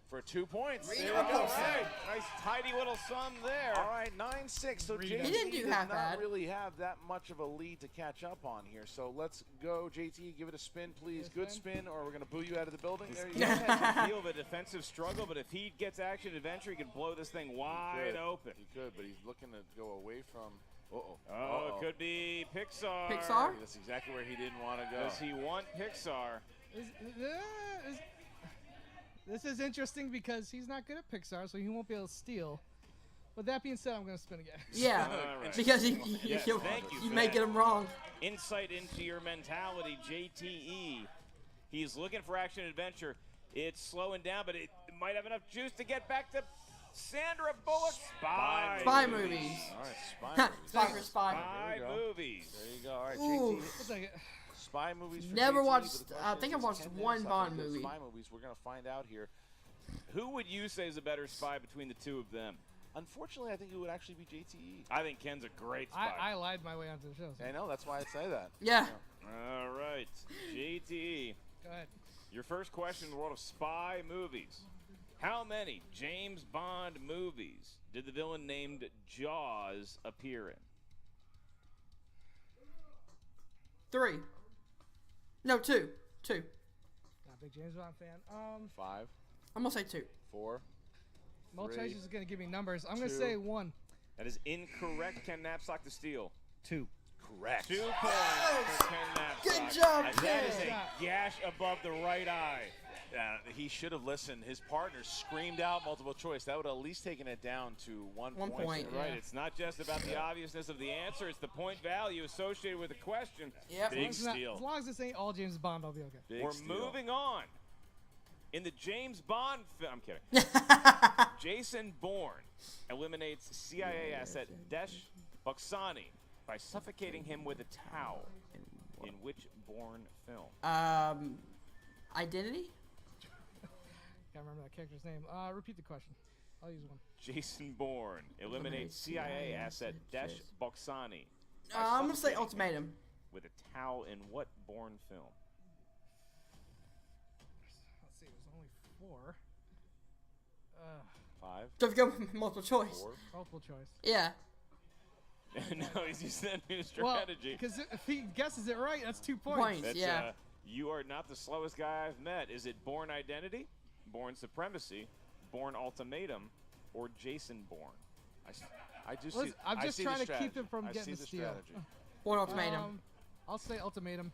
Speaker 9: For 2 points.
Speaker 1: Rita
Speaker 9: There we go.
Speaker 1: Repulsa.
Speaker 9: Right.
Speaker 3: Nice tidy little sum there.
Speaker 9: All right, 9-6. So
Speaker 6: Rita.
Speaker 9: JT
Speaker 6: He
Speaker 1: didn't do
Speaker 9: does
Speaker 1: half
Speaker 9: not
Speaker 1: bad.
Speaker 9: really have that much of a lead to catch up on here. So let's go, JT. Give it a spin, please.
Speaker 6: Yes,
Speaker 9: Good
Speaker 6: man.
Speaker 9: spin, or we're going to boo you out of the building. There you
Speaker 3: He
Speaker 9: go.
Speaker 3: has feel of a defensive struggle, but if he gets action adventure, he can blow this thing wide
Speaker 9: Could.
Speaker 3: open.
Speaker 9: He could, but he's looking to go away from. Uh-oh.
Speaker 3: Oh,
Speaker 9: Uh-oh.
Speaker 3: it could be Pixar.
Speaker 1: Pixar?
Speaker 9: That's exactly where he didn't want to go.
Speaker 3: Does he want Pixar?
Speaker 6: This is interesting because he's not good at Pixar, so he won't be able to steal. But that being said, I'm going to spin again.
Speaker 1: Yeah.
Speaker 3: All right.
Speaker 1: Because
Speaker 3: Yes,
Speaker 1: you
Speaker 3: thank you for
Speaker 1: may
Speaker 3: that.
Speaker 1: get him wrong.
Speaker 3: Insight into your mentality, JTE. He's looking for action adventure. It's slowing down, but it might have enough juice to get back to Sandra Bullock.
Speaker 1: Spy movies.
Speaker 9: All right, spy movies.
Speaker 1: Spy for spy.
Speaker 3: Spy
Speaker 9: There we go.
Speaker 3: movies.
Speaker 9: There you go. All right,
Speaker 1: Ooh.
Speaker 9: JT.
Speaker 6: We'll take it.
Speaker 9: Spy movies. For
Speaker 1: Never
Speaker 9: JT,
Speaker 1: watched-
Speaker 9: but the
Speaker 1: I
Speaker 9: question
Speaker 1: think
Speaker 9: is,
Speaker 1: I've watched
Speaker 9: Ken
Speaker 1: one
Speaker 9: Napzok
Speaker 1: Bond
Speaker 9: into
Speaker 1: movie.
Speaker 9: Spy movies. We're going to find out here.
Speaker 3: Who would you say is a better spy between the two of them?
Speaker 9: Unfortunately, I think it would actually be JTE.
Speaker 3: I think Ken's a great spy.
Speaker 6: I lied my way onto the show. So.
Speaker 9: I know. That's why I say that.
Speaker 1: Yeah.
Speaker 3: All right, JTE.
Speaker 6: Go ahead.
Speaker 3: Your first question in the world of spy movies. How many James Bond movies did the villain named Jaws appear in?
Speaker 1: 3. No, 2. 2.
Speaker 6: Not a big James Bond fan.
Speaker 9: 5,
Speaker 1: I'm gonna say 2.
Speaker 9: 4.
Speaker 6: Multi is going to give me numbers. I'm going to
Speaker 9: 2.
Speaker 6: say 1.
Speaker 3: That is incorrect. Ken Napzok to steal.
Speaker 4: 2.
Speaker 9: Correct.
Speaker 3: 2 points for Ken Napzok.
Speaker 1: Good job,
Speaker 3: And that is
Speaker 1: Ken.
Speaker 3: a gash above the right eye.
Speaker 9: He should have listened. His partner screamed out multiple choice. That would have at least taken it down to 1
Speaker 1: 1
Speaker 9: point.
Speaker 1: point.
Speaker 3: Right, it's not just about the obviousness of the answer, it's the point value associated with the question.
Speaker 1: Yep.
Speaker 3: Big
Speaker 6: As long
Speaker 3: steal.
Speaker 6: as long as this ain't all James Bond, I'll be okay.
Speaker 9: Big
Speaker 3: We're
Speaker 9: steal.
Speaker 3: moving on. In the James Bond film, I'm kidding. Jason Bourne eliminates CIA asset Desh Buxani by suffocating him with a towel. In which Bourne film?
Speaker 1: Identity?
Speaker 6: Can't remember that character's name. Repeat the question.
Speaker 5: I'll use one.
Speaker 3: Jason Bourne eliminates CIA asset Desh Boksani.
Speaker 1: I'm gonna say Ultimatum.
Speaker 3: With a towel in what Bourne film?
Speaker 5: Let's see, it was only 4.
Speaker 9: 5.
Speaker 1: Don't have to go multiple choice.
Speaker 9: 4.
Speaker 5: Multiple choice.
Speaker 1: Yeah.
Speaker 3: No, he's using that new
Speaker 5: Well,
Speaker 3: strategy.
Speaker 5: because if he guesses it right, that's 2 points.
Speaker 1: Points.
Speaker 3: That's,
Speaker 1: yeah.
Speaker 3: You are not the slowest guy I've met. Is it Bourne Identity, Bourne Supremacy, Bourne Ultimatum, or Jason Bourne?
Speaker 9: I do
Speaker 5: Listen,
Speaker 9: see.
Speaker 5: I'm
Speaker 9: I
Speaker 5: just
Speaker 9: see
Speaker 5: trying
Speaker 9: the
Speaker 5: to keep him
Speaker 9: strategy.
Speaker 5: from
Speaker 9: I
Speaker 5: getting
Speaker 9: see
Speaker 5: the
Speaker 9: the
Speaker 5: steal.
Speaker 9: strategy.
Speaker 1: Born Ultimatum.
Speaker 5: I'll say Ultimatum.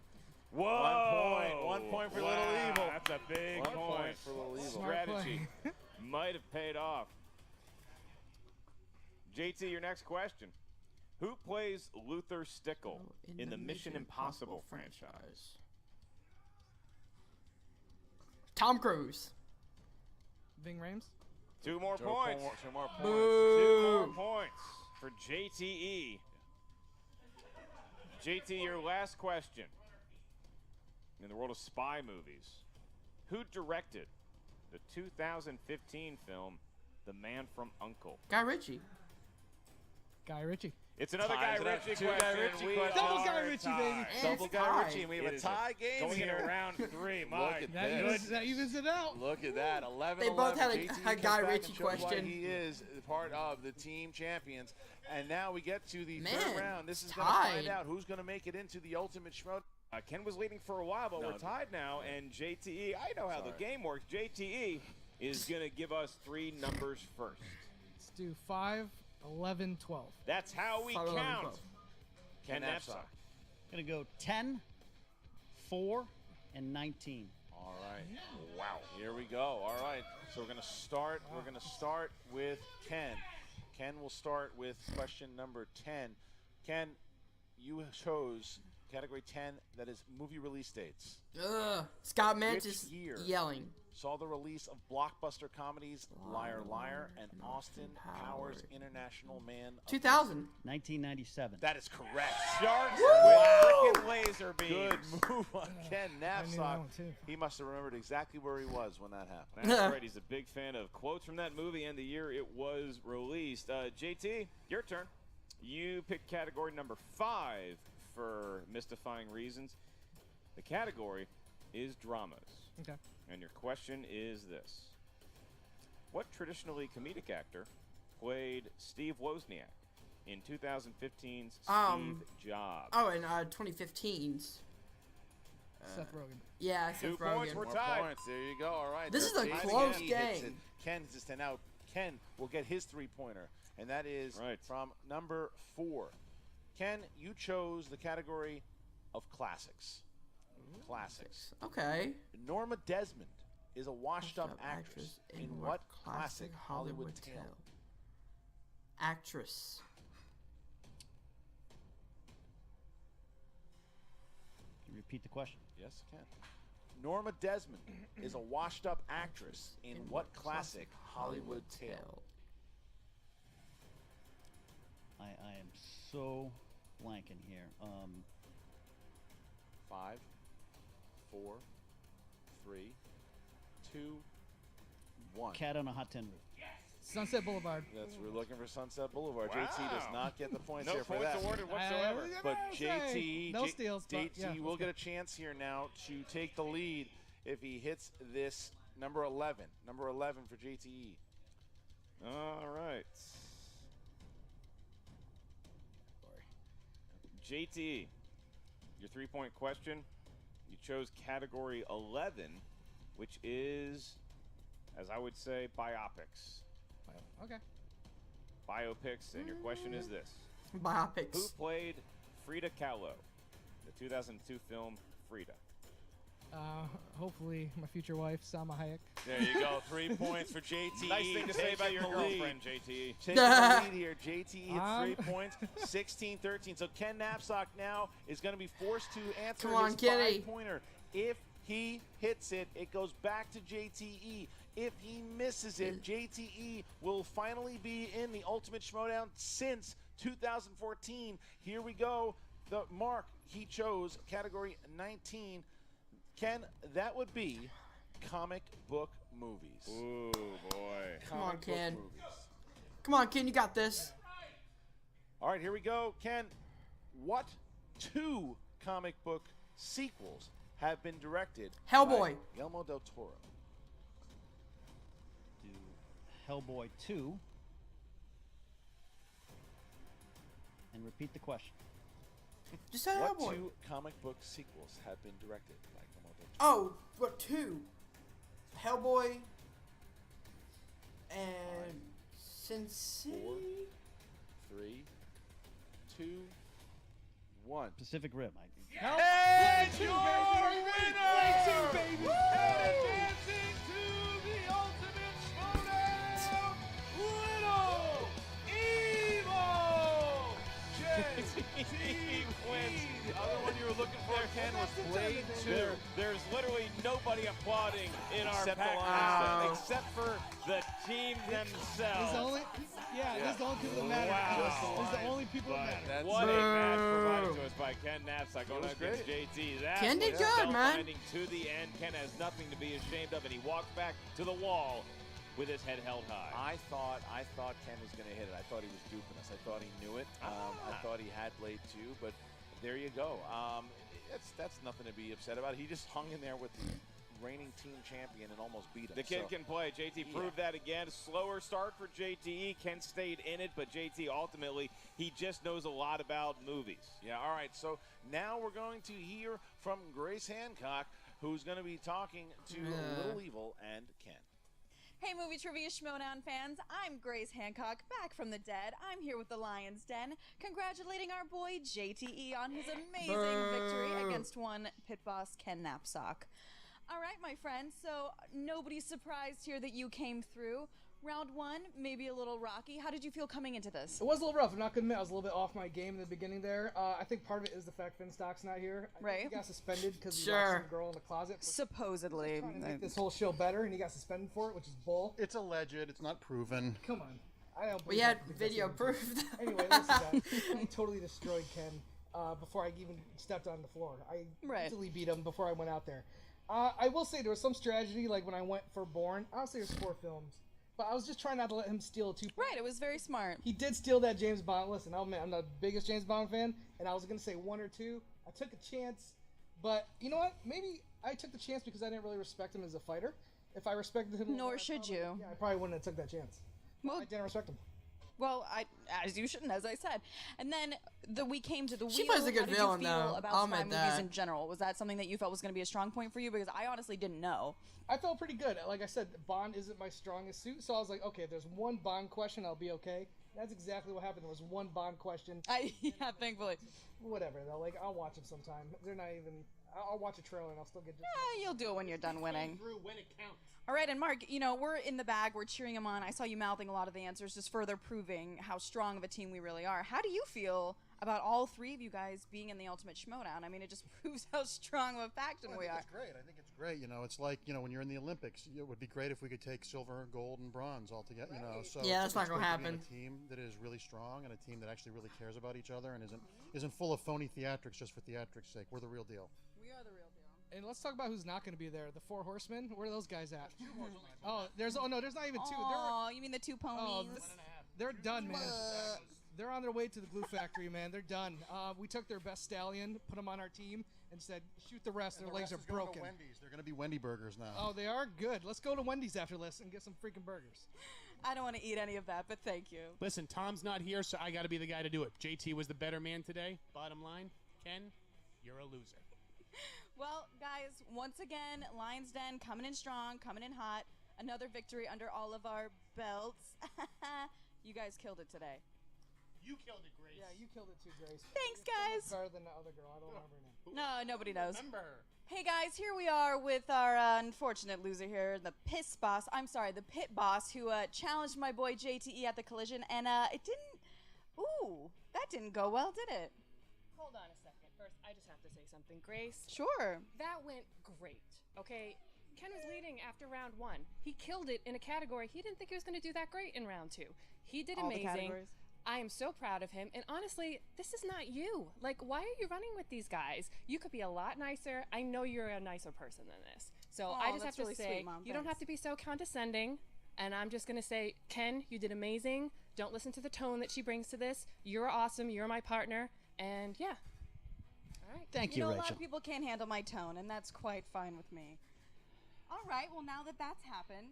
Speaker 3: Whoa!
Speaker 9: 1 point for
Speaker 3: wow,
Speaker 9: Little Evil.
Speaker 3: That's a big
Speaker 9: 1
Speaker 3: point.
Speaker 9: point for Little Evil.
Speaker 5: Smart
Speaker 3: Strategy
Speaker 5: play.
Speaker 3: might have paid off. JT, your next question. Who plays Luther Stickle in the Mission Impossible franchise?
Speaker 1: Tom Cruise.
Speaker 5: Ving Rhames.
Speaker 3: 2 more points.
Speaker 9: 2 more points.
Speaker 3: 2 more points for JTE. JT, your last question. In the world of spy movies, who directed the 2015 film The Man from U.N.C.L.E.?
Speaker 1: Guy Ritchie.
Speaker 5: Guy Ritchie.
Speaker 3: It's another Guy
Speaker 9: Ties it up.
Speaker 3: Ritchie
Speaker 9: 2
Speaker 3: question.
Speaker 9: Guy Ritchie
Speaker 3: We
Speaker 9: questions.
Speaker 5: Double Guy
Speaker 3: are
Speaker 5: Ritchie,
Speaker 3: tied.
Speaker 5: baby.
Speaker 9: Double
Speaker 1: It's
Speaker 9: Guy
Speaker 1: tied.
Speaker 9: Ritchie, and we have
Speaker 3: It
Speaker 9: a
Speaker 3: is
Speaker 9: tie game
Speaker 3: going
Speaker 9: here.
Speaker 3: into round 3.
Speaker 9: Look
Speaker 3: My
Speaker 9: at
Speaker 5: That
Speaker 9: this.
Speaker 5: evens it out.
Speaker 9: Look at that. 11.
Speaker 1: They both had a
Speaker 9: JT
Speaker 1: Guy
Speaker 9: comes back and
Speaker 1: Ritchie
Speaker 9: shows why
Speaker 1: question.
Speaker 9: He is part of the team champions. And now we get to the
Speaker 1: Man,
Speaker 9: third round. This is going to find
Speaker 1: tied.
Speaker 9: out who's going to make it into the ultimate schmo.
Speaker 3: Ken was leading for a while, but
Speaker 9: No,
Speaker 3: we're tied now. And JTE, I know how the game works. JTE is going to give us 3 numbers first.
Speaker 5: Let's do 5, 11, 12.
Speaker 3: That's how we
Speaker 1: 5, 11,
Speaker 3: count.
Speaker 1: 12.
Speaker 3: Ken Napzok.
Speaker 4: Gonna go 10, 4, and 19.
Speaker 9: All right. Wow. Here we go. All right. So we're going to start. We're going to start with Ken. Ken will start with question number 10. Ken, you chose category 10, that is movie release dates.
Speaker 1: Ugh. Scott Mantis
Speaker 9: Which year
Speaker 1: yelling.
Speaker 9: Saw the release of blockbuster comedies Liar Liar and Austin Powers International Man of
Speaker 1: 2000.
Speaker 4: 1997.
Speaker 9: That is correct.
Speaker 3: Sharks
Speaker 9: Wow.
Speaker 3: with freaking laser beams.
Speaker 9: Good move on Ken
Speaker 5: I knew that
Speaker 9: Napzok.
Speaker 5: one too.
Speaker 9: He must have remembered exactly where he was when that happened.
Speaker 3: That's right. He's a big fan of quotes from that movie and the year it was released. JT, your turn. You picked category number 5 for mystifying reasons. The category is dramas.
Speaker 5: Okay.
Speaker 3: And your question is this. What traditionally comedic actor played Steve Wozniak in 2015's Steve Jobs?
Speaker 1: Oh, in 2015's.
Speaker 5: Seth Rogen.
Speaker 1: Yeah,
Speaker 3: 2
Speaker 1: Seth
Speaker 3: points.
Speaker 1: Rogen.
Speaker 3: We're
Speaker 9: More
Speaker 3: tied.
Speaker 9: points. There you go. All right.
Speaker 1: This is a
Speaker 9: JT
Speaker 1: close
Speaker 9: hits
Speaker 1: game.
Speaker 9: it. Ken is just now. Ken will get his 3 pointer, and that is
Speaker 3: Right.
Speaker 9: from number 4. Ken, you chose the category of classics. Classics.
Speaker 1: Okay.
Speaker 9: Norma Desmond is a washed-up actress in what classic Hollywood tale?
Speaker 1: Actress.
Speaker 4: Can you repeat the question?
Speaker 9: Yes, Ken. Norma Desmond is a washed-up actress in what classic Hollywood tale?
Speaker 4: I am so blanking here.
Speaker 9: 5, 4, 3, 2, 1.
Speaker 4: Cat on a Hot Tin Roof.
Speaker 5: Sunset Boulevard.
Speaker 9: We're looking for Sunset Boulevard. JT does
Speaker 3: Wow.
Speaker 9: not get the points
Speaker 3: No
Speaker 9: here for
Speaker 3: points
Speaker 9: that.
Speaker 3: awarded whatsoever.
Speaker 9: But
Speaker 5: Say,
Speaker 9: JT,
Speaker 5: no steals. But
Speaker 9: JT
Speaker 5: yeah,
Speaker 9: will
Speaker 5: let's
Speaker 9: get
Speaker 5: go.
Speaker 9: a chance here now to take the lead if he hits this number 11. Number 11 for JTE.
Speaker 3: All right. JT, your 3-point question. You chose category 11, which is, as I would say, biopics.
Speaker 5: Okay.
Speaker 3: Biopics, and your question is this. Who
Speaker 1: Biopics.
Speaker 3: played Frida Kahlo, the 2002 film Frida?
Speaker 5: Hopefully, my future wife, Salma Hayek.
Speaker 9: There you go. 3 points for JTE.
Speaker 3: Nice thing to say about your
Speaker 9: Taking the lead.
Speaker 3: girlfriend, JT.
Speaker 9: Taking the lead here. JT hits
Speaker 5: Um,
Speaker 9: 3 points, 16-13. So Ken Napzok now is going to be forced to answer
Speaker 1: Come on,
Speaker 9: his
Speaker 1: Kenny.
Speaker 9: 5-pointer. If he hits it, it goes back to JTE. If he misses it, JTE will finally be in the Ultimate Schmoedown since 2014. Here we go. The mark he chose, category 19. Ken, that would be comic book movies.
Speaker 3: Ooh, boy.
Speaker 1: Come on,
Speaker 9: Comic book
Speaker 1: Ken.
Speaker 9: movies.
Speaker 1: Come on, Ken, you got this.
Speaker 9: All right, here we go. Ken, what 2 comic book sequels have been directed
Speaker 1: Hellboy.
Speaker 9: by Guillermo del Toro?
Speaker 4: Do Hellboy 2. And repeat the question.
Speaker 1: Just say
Speaker 9: What
Speaker 1: Hellboy.
Speaker 9: 2 comic book sequels have been directed by Guillermo del Toro?
Speaker 1: Oh, what 2? Hellboy and Sin City.
Speaker 9: 4, 3, 2, 1.
Speaker 4: Pacific Rim.
Speaker 9: And your winner!
Speaker 6: baby.
Speaker 9: Advancing to the ultimate showdown, Little Evil! JTE wins. The other one you were looking for, Ken, was Blade 2.
Speaker 3: There's literally nobody applauding in our
Speaker 9: Except the
Speaker 3: pack
Speaker 9: Lions.
Speaker 3: except for the team
Speaker 6: This is the
Speaker 3: themselves.
Speaker 6: only, this is the only people that matter.
Speaker 3: Wow.
Speaker 6: This is the only people that matter.
Speaker 9: That's
Speaker 3: What
Speaker 9: it.
Speaker 3: a match provided to us by Ken Napzok going
Speaker 9: was
Speaker 3: up against
Speaker 9: great.
Speaker 3: JT. That
Speaker 1: Ken did
Speaker 3: was
Speaker 1: good, man.
Speaker 3: spellbinding to the end. Ken has nothing to be ashamed of, and he walks back to the wall with his head held high.
Speaker 9: I thought Ken was going to hit it. I thought he was duping us. I thought he knew it. I thought he had Blade 2, but there you go. That's nothing to be upset about. He just hung in there with the reigning team champion and almost beat him.
Speaker 3: The kid
Speaker 9: So,
Speaker 3: can play. JT proved that again. Slower start for JTE. Ken stayed in it, but JT ultimately, he just knows a lot about movies.
Speaker 9: yeah, all right. So now we're going to hear from Grace Hancock, who's going to be talking to Little Evil and Ken.
Speaker 7: Hey, Movie Trivia Schmoedown fans. I'm Grace Hancock, back from the dead. I'm here with the Lion's Den, congratulating our boy JTE on his amazing victory against one pit boss, Ken Napzok. All right, my friends, so nobody's surprised here that you came through. Round 1, maybe a little rocky. How did you feel coming into this?
Speaker 6: It was a little rough. I'm not gonna admit I was a little bit off my game in the beginning there. I think part of it is the fact Finstock's not here. I think
Speaker 7: Right.
Speaker 6: he got suspended because he
Speaker 1: Sure.
Speaker 6: locked some girl in the closet. For
Speaker 7: Supposedly.
Speaker 6: trying to make this whole show better, and he got suspended for it, which is bull.
Speaker 10: It's alleged. It's not proven.
Speaker 6: Come on. I don't
Speaker 1: We
Speaker 6: believe
Speaker 1: had
Speaker 6: that because
Speaker 1: video
Speaker 6: that's
Speaker 1: proof.
Speaker 6: Anyway, listen, guys. I totally destroyed Ken before I even stepped on the floor. I
Speaker 7: Right.
Speaker 6: easily beat him before I went out there. I will say there was some strategy, like when I went for Bourne. Honestly, there's 4 films. But I was just trying not to let him steal 2 points.
Speaker 7: Right, it was very smart.
Speaker 6: He did steal that James Bond. Listen, I'll admit, I'm the biggest James Bond fan, and I was going to say 1 or 2. I took a chance, but you know what? Maybe I took the chance because I didn't really respect him as a fighter. If I respected him,
Speaker 7: Nor
Speaker 6: more,
Speaker 7: should you.
Speaker 6: Yeah, I probably wouldn't have took that chance.
Speaker 7: Well,
Speaker 6: I didn't respect him.
Speaker 7: Well, as you shouldn't, as I said. And then we came to the wheel.
Speaker 1: She plays a good
Speaker 7: How did
Speaker 1: villain,
Speaker 7: you feel
Speaker 1: though.
Speaker 7: about
Speaker 1: I'll
Speaker 7: spy
Speaker 1: admit
Speaker 7: movies
Speaker 1: that.
Speaker 7: in general? Was that something that you felt was going to be a strong point for you? Because I honestly didn't know.
Speaker 6: I felt pretty good. Like I said, Bond isn't my strongest suit, so I was like, okay, if there's one Bond question, I'll be okay. That's exactly what happened. There was one Bond question.
Speaker 7: Yeah, thankfully.
Speaker 6: Whatever, though. Like, I'll watch them sometime. They're not even... I'll watch a trailer and I'll still get just...
Speaker 7: You'll do it when you're done winning.
Speaker 2: Through when it counts.
Speaker 7: All right, and Mark, you know, we're in the bag. We're cheering him on. I saw you mouthing a lot of the answers, just further proving how strong of a team we really are. How do you feel about all 3 of you guys being in the Ultimate Schmoedown? I mean, it just proves how strong of a faction we are.
Speaker 10: It's great. I think it's great. You know, it's like, you know, when you're in the Olympics, it would be great if we could take silver, gold, and bronze all together. You know, so
Speaker 1: Yeah, that's
Speaker 10: it's
Speaker 1: not gonna
Speaker 10: great to be in
Speaker 1: happen.
Speaker 10: A team that is really strong and a team that actually really cares about each other and isn't full of phony theatrics just for theatrics' sake. We're the real deal.
Speaker 7: We are the real deal.
Speaker 6: And let's talk about who's not going to be there. The 4 Horsemen. Where are those guys at? There's not even 2.
Speaker 7: Oh, you mean the 2 ponies?
Speaker 6: They're done, man. They're on their way to the glue factory, man. They're done. We took their best stallion, put them on our team, and said, shoot the rest. Their legs are broken.
Speaker 10: Wendy's. They're going to be Wendy burgers now.
Speaker 6: Oh, they are good. Let's go to Wendy's after this and get some freaking burgers.
Speaker 7: I don't want to eat any of that, but thank you.
Speaker 2: Listen, Tom's not here, so I got to be the guy to do it. JT was the better man today. Bottom line, Ken, you're a loser.
Speaker 7: Well, guys, once again, Lion's Den coming in strong, coming in hot. Another victory under all of our belts. You guys killed it today.
Speaker 2: You killed it, Grace.
Speaker 6: Yeah, you killed it too, Grace.
Speaker 7: Thanks, guys.
Speaker 6: Better than the other girl. I don't remember her name.
Speaker 7: No, nobody knows.
Speaker 2: Remember her.
Speaker 7: Hey, guys, here we are with our unfortunate loser here, the pit boss, who challenged my boy JTE at the collision, and it didn't... Ooh, that didn't go well, did it?
Speaker 11: Hold on a second. First, I just have to say something. Grace,
Speaker 7: Sure.
Speaker 11: that went great, okay? Ken was leading after round 1. He killed it in a category he didn't think he was going to do that great in round 2. He did
Speaker 7: All the
Speaker 11: amazing.
Speaker 7: categories.
Speaker 11: I am so proud of him, and honestly, this is not you. Like, why are you running with these guys? You could be a lot nicer. I know you're a nicer person than this. So
Speaker 7: Aw,
Speaker 11: I just have
Speaker 7: that's
Speaker 11: to
Speaker 7: really
Speaker 11: say,
Speaker 7: sweet, Mom.
Speaker 11: you don't have
Speaker 7: Thanks.
Speaker 11: to be so condescending. And I'm just going to say, Ken, you did amazing. Don't listen to the tone that she brings to this. You're awesome. You're my partner. And yeah. All right.
Speaker 4: Thank
Speaker 7: You
Speaker 4: you,
Speaker 7: know, a
Speaker 4: Rachel.
Speaker 7: lot of people can't handle my tone, and that's quite fine with me. All right, well, now that that's happened,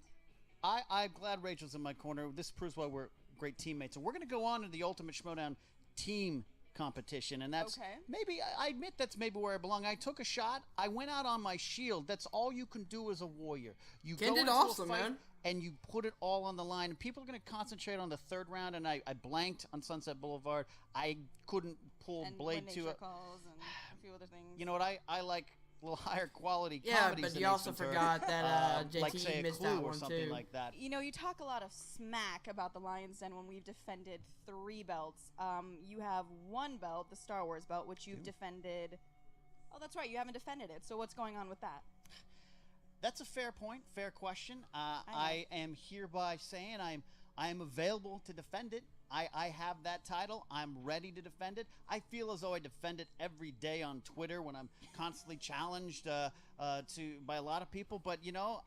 Speaker 4: I'm glad Rachel's in my corner. This proves why we're great teammates. And we're going to go on to the Ultimate Schmoedown team competition. And that's
Speaker 7: Okay.
Speaker 4: maybe, I admit that's maybe where I belong. I took a shot. I went out on my shield. That's all you can do as a warrior. You
Speaker 1: Ken
Speaker 4: go
Speaker 1: did
Speaker 4: into
Speaker 1: awesome,
Speaker 4: a fight,
Speaker 1: man.
Speaker 4: and you put it all on the line. And people are going to concentrate on the third round. And I blanked on Sunset Boulevard. I couldn't pull
Speaker 7: and
Speaker 4: Blade
Speaker 7: when
Speaker 4: 2.
Speaker 7: nature calls and a few other things.
Speaker 4: You know what? I like a little higher quality
Speaker 1: Yeah,
Speaker 4: comedies
Speaker 1: but
Speaker 4: than
Speaker 1: you
Speaker 4: Ace
Speaker 1: also
Speaker 4: Ventura.
Speaker 1: forgot that
Speaker 4: like
Speaker 1: JTE
Speaker 4: say a
Speaker 1: missed
Speaker 4: Clue
Speaker 1: that
Speaker 4: or
Speaker 1: one,
Speaker 4: something
Speaker 1: too.
Speaker 4: like that.
Speaker 7: You know, you talk a lot of smack about the Lions Den when we've defended 3 belts. You have 1 belt, the Star Wars belt, which you've defended. Oh, that's right, you haven't defended it. So what's going on with that?
Speaker 4: That's a fair point, fair question. I am hereby saying I am available to defend it. I have that title. I'm ready to defend it. I feel as though I defend it every day on Twitter when I'm constantly challenged by a lot of people. But you know,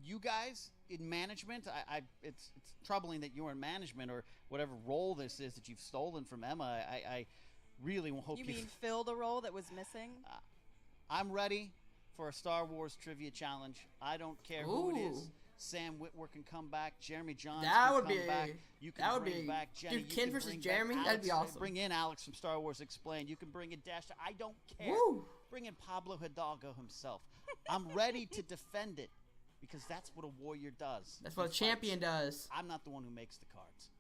Speaker 4: you guys in management, it's troubling that you're in management or whatever role this is that you've stolen from Emma. I really hope
Speaker 7: You mean fill the role that was missing?
Speaker 4: I'm ready for a Star Wars trivia challenge. I don't care who it is.
Speaker 1: Ooh.
Speaker 4: Sam Witwer can come back. Jeremy Johns
Speaker 1: That
Speaker 4: can
Speaker 1: would
Speaker 4: come
Speaker 1: be-
Speaker 4: back. You can
Speaker 1: that would
Speaker 4: bring
Speaker 1: be-
Speaker 4: back Jenny.
Speaker 1: dude,
Speaker 4: You
Speaker 1: Ken
Speaker 4: can
Speaker 1: versus
Speaker 4: bring back
Speaker 1: Jeremy? That'd be
Speaker 4: Alex.
Speaker 1: awesome.
Speaker 4: Bring in Alex from Star Wars Explained. You can bring in Dash. I don't care.
Speaker 1: Woo.
Speaker 4: Bring in Pablo Hidalgo himself. I'm ready to defend it because that's what a warrior does.
Speaker 1: That's what a
Speaker 4: He
Speaker 1: champion
Speaker 4: fights.
Speaker 1: does.
Speaker 4: I'm not the one who makes the cards.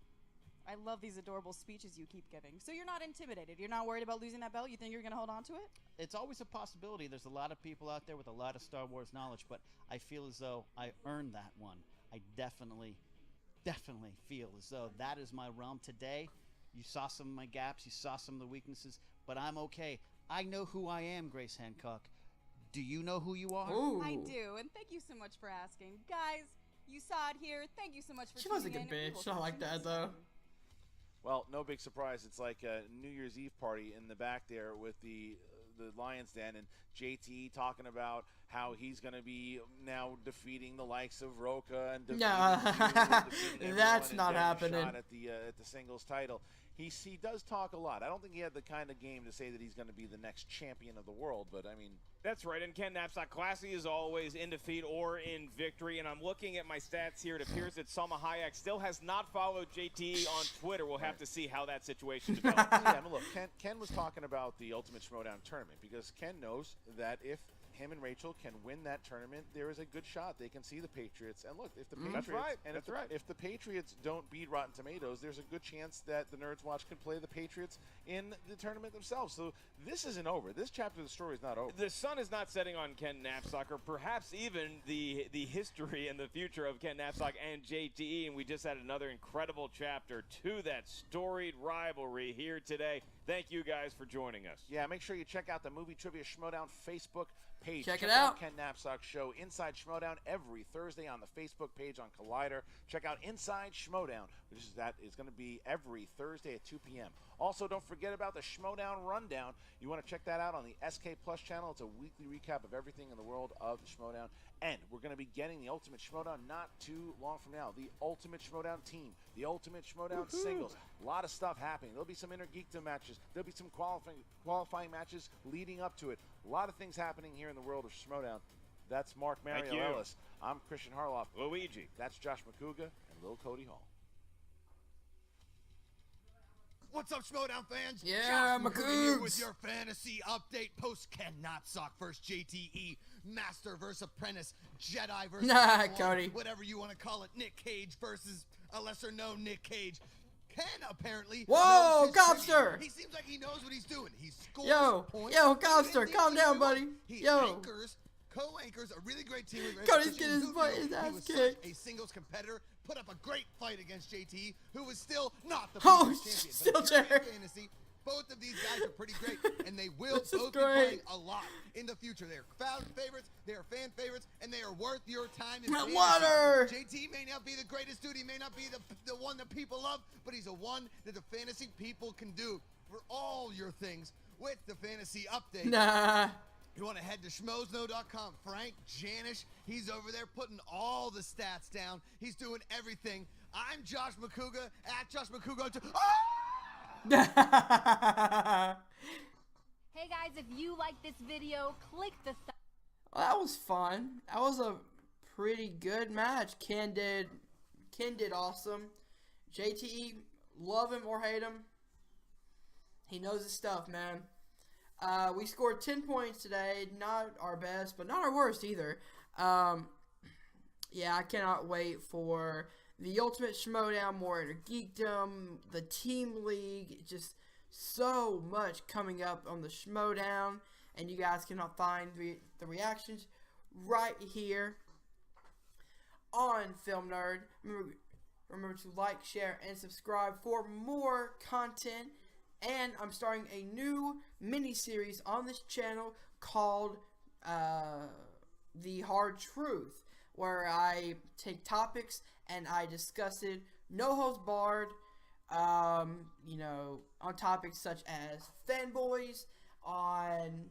Speaker 7: I love these adorable speeches you keep giving. So you're not intimidated. You're not worried about losing that belt. You think you're going to hold on to it?
Speaker 4: It's always a possibility. There's a lot of people out there with a lot of Star Wars knowledge, but I feel as though I earned that one. I definitely feel as though that is my realm today. You saw some of my gaps. You saw some of the weaknesses, but I'm okay. I know who I am, Grace Hancock. Do you know who you are?
Speaker 1: Ooh.
Speaker 7: I do, and thank you so much for asking. Guys, you saw it here. Thank you so much for
Speaker 1: She was a
Speaker 7: tuning
Speaker 1: good
Speaker 7: in, and we
Speaker 1: bitch.
Speaker 7: will
Speaker 1: I like
Speaker 7: see you
Speaker 1: that,
Speaker 7: next
Speaker 1: though.
Speaker 7: time.
Speaker 9: Well, no big surprise. It's like a New Year's Eve party in the back there with the Lions Den and JTE talking about how he's going to be now defeating the likes of Roca and defeating
Speaker 1: No.
Speaker 9: you, defeating
Speaker 1: That's
Speaker 9: everyone
Speaker 1: not
Speaker 9: and getting a
Speaker 1: happening.
Speaker 9: shot at the singles title. He does talk a lot. I don't think he had the kind of game to say that he's going to be the next champion of the world, but I mean,
Speaker 3: That's right, and Ken Napzok, classy as always, in defeat or in victory. And I'm looking at my stats here. It appears that Salma Hayek still has not followed JTE on Twitter. We'll have to see how that situation develops.
Speaker 9: yeah, I mean, look, Ken was talking about the Ultimate Schmoedown tournament because Ken knows that if him and Rachel can win that tournament, there is a good shot they can see the Patriots. And look, if the Patriots,
Speaker 3: That's right,
Speaker 9: and
Speaker 3: that's right.
Speaker 9: if the Patriots don't beat Rotten Tomatoes, there's a good chance that the Nerds Watch can play the Patriots in the tournament themselves. So this isn't over. This chapter of the story is not over.
Speaker 3: The sun is not setting on Ken Napzok, or perhaps even the history and the future of Ken Napzok and JTE, and we just had another incredible chapter to that storied rivalry here today. Thank you guys for joining us.
Speaker 9: Yeah, make sure you check out the Movie Trivia Schmoedown Facebook page.
Speaker 1: Check it out.
Speaker 9: Ken Napzok Show Inside Schmoedown every Thursday on the Facebook page on Collider. Check out Inside Schmoedown, which is going to be every Thursday at 2 p.m. Also, don't forget about the Schmoedown Rundown. You want to check that out on the SK Plus channel. It's a weekly recap of everything in the world of the Schmoedown. And we're going to be getting the Ultimate Schmoedown not too long from now. The Ultimate Schmoedown team, the Ultimate Schmoedown singles. A lot of stuff happening. There'll be some Inner Geekdom matches. There'll be some qualifying matches leading up to it. A lot of things happening here in the world of Schmoedown. That's Mark
Speaker 3: Thank
Speaker 9: Mario
Speaker 3: you.
Speaker 9: Ellis. I'm Christian Harloff.
Speaker 3: Luigi.
Speaker 9: That's Josh McCouga and Lil Cody Hall.
Speaker 12: What's up, Schmoedown fans?
Speaker 1: Yeah,
Speaker 12: Josh McCouga here
Speaker 1: McCougs.
Speaker 12: with your fantasy update post Ken Napzok versus JTE, Master versus Apprentice, Jedi versus
Speaker 1: Nah,
Speaker 12: Padawan,
Speaker 1: Cody.
Speaker 12: whatever you want to call it, Nick Cage versus a lesser-known Nick Cage. Ken apparently
Speaker 1: Whoa,
Speaker 12: knows his
Speaker 1: Copster!
Speaker 12: trivia. He seems like he knows what he's doing. He scores
Speaker 1: Yo,
Speaker 12: points.
Speaker 1: yo,
Speaker 12: He
Speaker 1: Copster,
Speaker 12: didn't
Speaker 1: calm
Speaker 12: think
Speaker 1: down,
Speaker 12: he
Speaker 1: buddy.
Speaker 12: would. He
Speaker 1: Yo.
Speaker 12: co-anchors a really great team. With
Speaker 1: Cody's
Speaker 12: Christian
Speaker 1: getting his
Speaker 12: Zuvio.
Speaker 1: ass
Speaker 12: He was
Speaker 1: kicked.
Speaker 12: such a singles competitor, put up a great fight against JT, who was still not the
Speaker 1: Oh,
Speaker 12: previous champion.
Speaker 1: still
Speaker 12: But if you're in
Speaker 1: Jared.
Speaker 12: fantasy, both of these guys are pretty great, and they will
Speaker 1: This is
Speaker 12: both be
Speaker 1: great.
Speaker 12: playing a lot in the future. They are fan favorites, they are fan favorites, and they are worth your time in fantasy.
Speaker 1: Water!
Speaker 12: JT may not be the greatest dude, he may not be the one that people love, but he's a one that the fantasy people can do for all your things with the fantasy update.
Speaker 1: Nah.
Speaker 12: You want to head to schmoedown.com. Frank Janish, he's over there putting all the stats down. He's doing everything. I'm Josh McCouga at Josh McCouga.
Speaker 13: Hey guys, if you like this video, click the
Speaker 1: Well, that was fun. That was a pretty good match. Ken did awesome. JTE, love him or hate him, he knows his stuff, man. We scored 10 points today. Not our best, but not our worst either. Yeah, I cannot wait for the Ultimate Schmoedown, more Inner Geekdom, the Team League. Just so much coming up on the Schmoedown. And you guys cannot find the reactions right here on Film Nerd. Remember to like, share, and subscribe for more content. And I'm starting a new mini-series on this channel called The Hard Truth, where I take topics and I discuss it, no holds barred, you know, on topics such as fanboys, on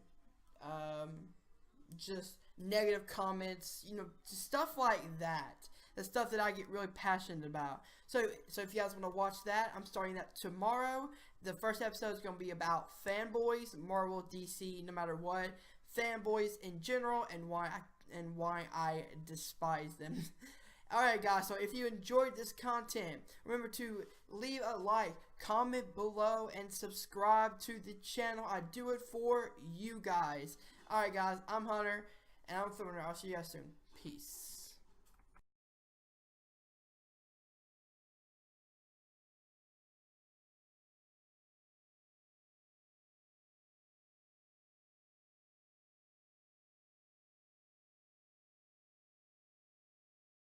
Speaker 1: just negative comments, you know, just stuff like that. The stuff that I get really passionate about. So if you guys want to watch that, I'm starting that tomorrow. The first episode is going to be about fanboys, Marvel, DC, no matter what, fanboys in general, and why I despise them. Alright guys, so if you enjoyed this content, remember to leave a like, comment below, and subscribe to the channel. I do it for you guys. Alright guys, I'm Hunter, and I'm Filmer. I'll see you guys soon. Peace.